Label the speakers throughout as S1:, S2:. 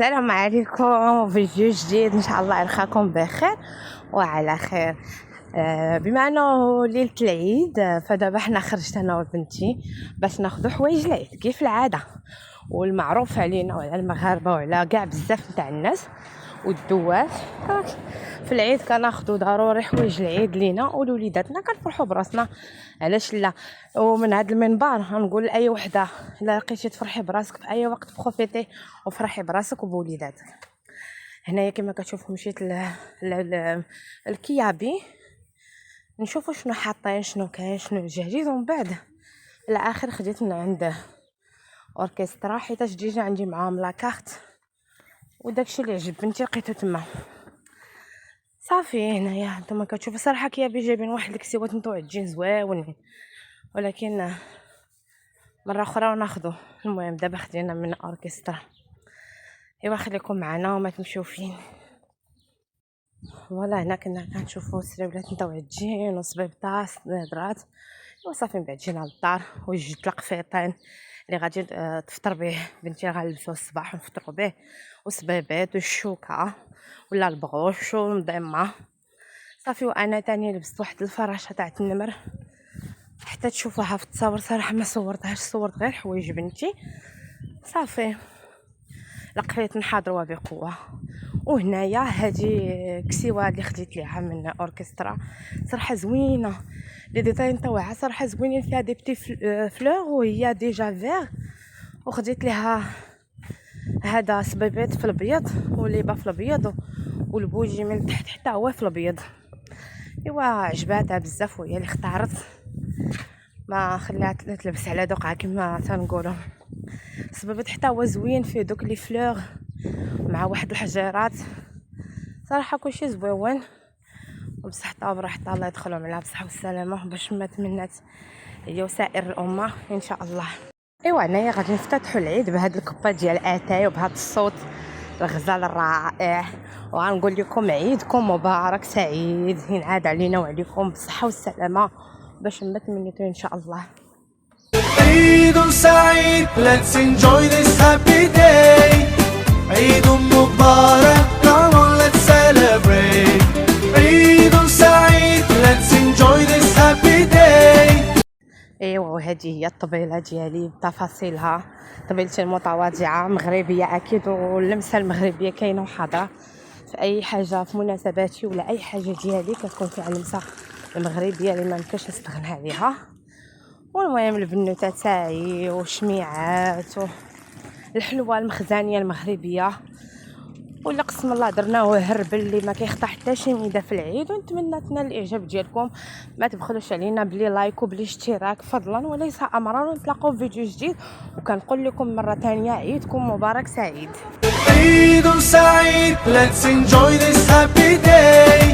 S1: السلام عليكم، فيديو جديد ان شاء الله يلقاكم بخير وعلى خير. بما انه ليله العيد، فدابا حنا خرجت انا وبنتي باش ناخذ حوايج العيد كيف العاده، والمعروف علينا وعلى المغاربه وعلى كاع بزاف نتاع الناس والدوات. في العيد كناخذوا ضروري حوايج العيد لينا ولوليداتنا، كنفرحوا براسنا. علاش لا؟ ومن هذا المنبر غنقول لاي وحده، الا لقيتي تفرحي براسك في اي وقت بروفيتي وفرحي براسك وبوليداتك. هنايا كما كتشوفوا مشيت الكيابي نشوفوا شنو حاطين، شنو كاين، شنو جديد، ومن بعد الاخر خديت من عند اوركسترا حيت جديده عندي معاهم لاكارت، وداكشي اللي عجب بنتي لقيتو تما. صافي هنايا نتوما كتشوفوا صراحه كيابي جايبين واحد الكسيوات متوعجين زويونين، ولكن مره اخرى وناخذو. المهم دابا خدينا من اوركسترا. ايوا خليكم معنا وما تمشيو فين. فوالا هنا كنا كنشوفوا سراولات متوعجين وصبيبطه هضرات. وصافي من بعد جينا للدار وجدت القفيطين اللي غادي تفطر به بنتي، غنلبسوه الصباح ونفطروا به، وصبيبات والشوكه ولا البغوش والمضمه. صافي وانا تاني لبست واحد الفراشه تاع النمر حتى تشوفوها في التصاور. صراحه ما صورتهاش، صورت غير حوايج بنتي. صافي لقيت نحاضروا بقوه. وهنايا هذه كسيوه اللي خديت ليها من اوركسترا، صراحه زوينه، لي ديتاي تاعها صراحه زوينين، فيها دي بتي فلور وهي ديجا فيغ. وخديت ليها هذا صبيبات في الابيض وليبه في الابيض والبوجي من تحت حتى هو في الابيض. ايوا عجباتها بزاف وهي اللي اختارت، ما خليها تلبس على دوقها كما تنقولوا. صبيبات حتى هو زوين، فيه دوك لي فلور مع واحد الحجيرات. صراحه كلشي زويون، وبصحتها وبراحتها الله يدخلهم عليها بصحه والسلامه، باش ما تمنات هي وسائر الامه ان شاء الله. ايوا هنايا غادي نفتتحوا العيد بهاد الكبه ديال اتاي وبهاد الصوت الغزال الرائع، وغنقول لكم عيدكم مبارك سعيد ينعاد علينا وعليكم بالصحه والسلامه، باش ما تمنيتوا ان شاء الله.
S2: عيد سعيد، let's enjoy this happy day. عيد مبارك، come on let's celebrate. عيد سعيد، let's enjoy this happy day.
S1: ايوا وهذه هي الطبيله ديالي بتفاصيلها، طبيلتي المتواضعه مغربيه اكيد، واللمسه المغربيه كاينه وحاضره في اي حاجه، في مناسباتي ولا اي حاجه ديالي كتكون فيها اللمسه المغربيه اللي ما يمكنش نستغنى عليها. والمهم البنوتات تاعي وشميعات والحلوه المخزانيه المغربيه، ولا قسم الله درناه هربل اللي ما كيخطا حتى شي ميده في العيد. ونتمنى تنال الاعجاب ديالكم، ما تبخلوش علينا بلي لايك وبلي اشتراك فضلا وليس امرا، ونتلاقاو في فيديو جديد. وكنقول لكم مره ثانيه عيدكم مبارك سعيد.
S2: عيد سعيد، let's enjoy this happy day.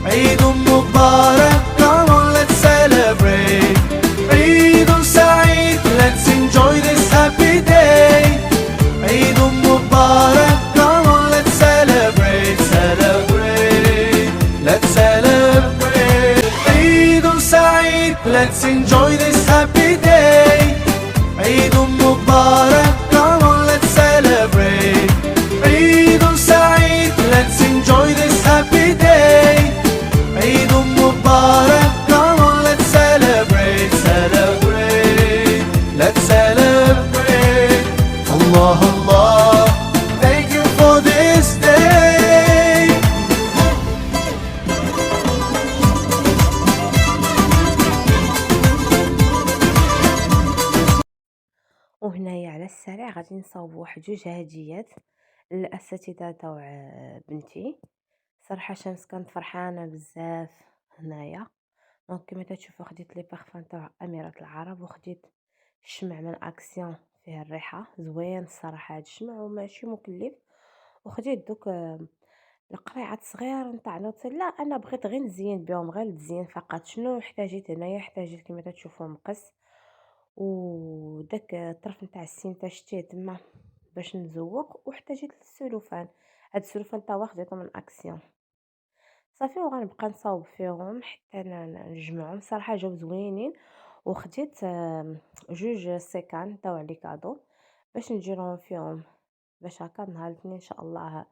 S2: عيد مبارك، come on let's celebrate. عيد سعيد، let's enjoy this happy day. عيد مبارك، come on let's celebrate, celebrate, let's celebrate. عيد سعيد، let's enjoy this happy day. عيد مبارك، come on let's celebrate. عيد سعيد، let's enjoy this happy day. عيد مبارك، come on let's celebrate, celebrate, let's celebrate. Allah Allah, thank you for this day.
S1: وهنايا على السريع غادي نصاوبوا واحد جوج هديات للاساتذه تاع بنتي. صراحه شمس كانت فرحانه بزاف هنايا. دونك كما تشوفوا خديت لي بارفان تاع اميره العرب، وخديت الشمع من اكسيون فيه الريحه زوين الصراحه، هذا الشمع وماشي مكلف. وخديت دوك القريعات صغيره نتاع نوتيلا، انا بغيت غير نزين بهم، غير تزيين فقط. شنو احتاجيت هنايا؟ احتاجيت كما تشوفوا مقص، وداك الطرف نتاع السينتا شتيه تما باش نزوق، واحتاجيت السلوفان. هاد السلوفان تا هو خديته من اكسيون. صافي وغنبقى نصاوب فيهم حتى نجمعهم. صراحه جاو زوينين. وخديت جوج سيكان تاع لي كادو باش نديرهم فيهم باش هاكا نهار الاثنين إن شاء الله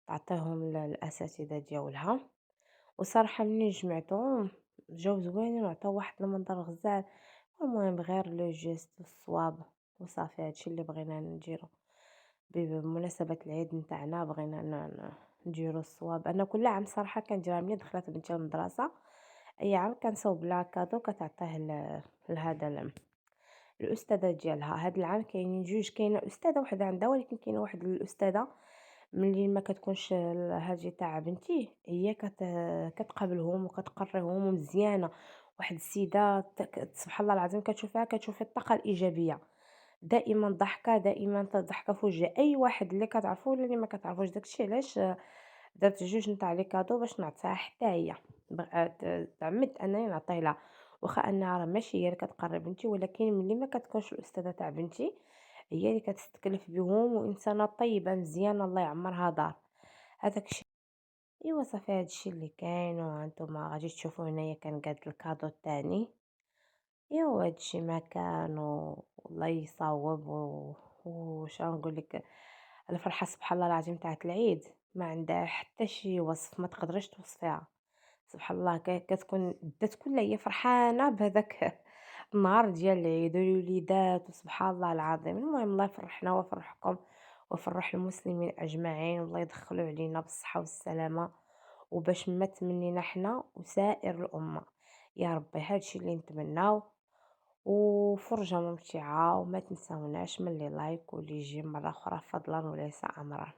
S1: تعطيهم الأساتذة دياولها. وصراحة منين جمعتهم جاو زوينين وعطاو واحد المنظر غزال. المهم غير لو جيست الصواب وصافي، هادشي اللي بغينا نديرو بمناسبة العيد نتاعنا. بغينا نديرو الصواب. انا كل عام صراحة كنديرها ملي دخلت بنتي للمدرسة. اي عام كنصوب لها كادو كتعطيه لهذا الاستاذه ديالها. هاد العام كاينين جوج، كاينه استاذه وحده عندها، ولكن كاينه واحد الاستاذه ملي ما كتكونش هذه تاع بنتي هي كتقابلهم وكتقريهم ومزيانه. واحد السيده سبحان الله العظيم كتشوفيها كتشوفي الطاقه الايجابيه، دائما ضحكه، دائما تضحكه في وجه اي واحد اللي كتعرفو ولا اللي ما كتعرفوش. داكشي علاش درت جوج نتاع لي كادو باش نعطيها حتى هي. بغات تعمدت انني نعطيه لها، واخا انها راه ماشي هي اللي كتقري بنتي، ولكن ملي ما كتكونش الاستاذه تاع بنتي هي اللي كتستكلف بهم، وانسانه طيبه مزيانه الله يعمرها دار. هذاك الشيء. ايوا صافي هادشي اللي كاين، وانتم غادي تشوفوا هنايا كان قاد الكادو الثاني. ايوا هادشي ما كان والله يصاوب وش نقول لك. الفرحه سبحان الله العظيم تاعت العيد ما عندها حتى شي وصف، ما تقدرش توصفيها. سبحان الله كتكون الدات كلها هي فرحانه بهذاك النهار ديال العيد والوليدات، وسبحان الله العظيم. المهم الله يفرحنا ويفرحكم ويفرح المسلمين اجمعين، والله يدخلوا علينا بالصحه والسلامه، وباش ما تمنينا حنا وسائر الامه. يا ربي هادشي اللي نتمناو. وفرجه ممتعه، وما تنساوناش من لي لايك واللي يجي مره اخرى فضلا وليس امرا.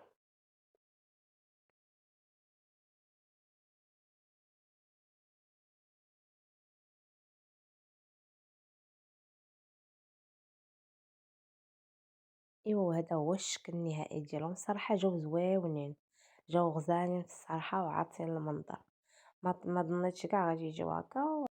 S1: ايوا هذا هو الشكل النهائي ديالهم. صراحه جاو زويونين، جاو غزالين الصراحه وعاطين المنظر. ما ظنيتش كاع غادي يجيو هكا.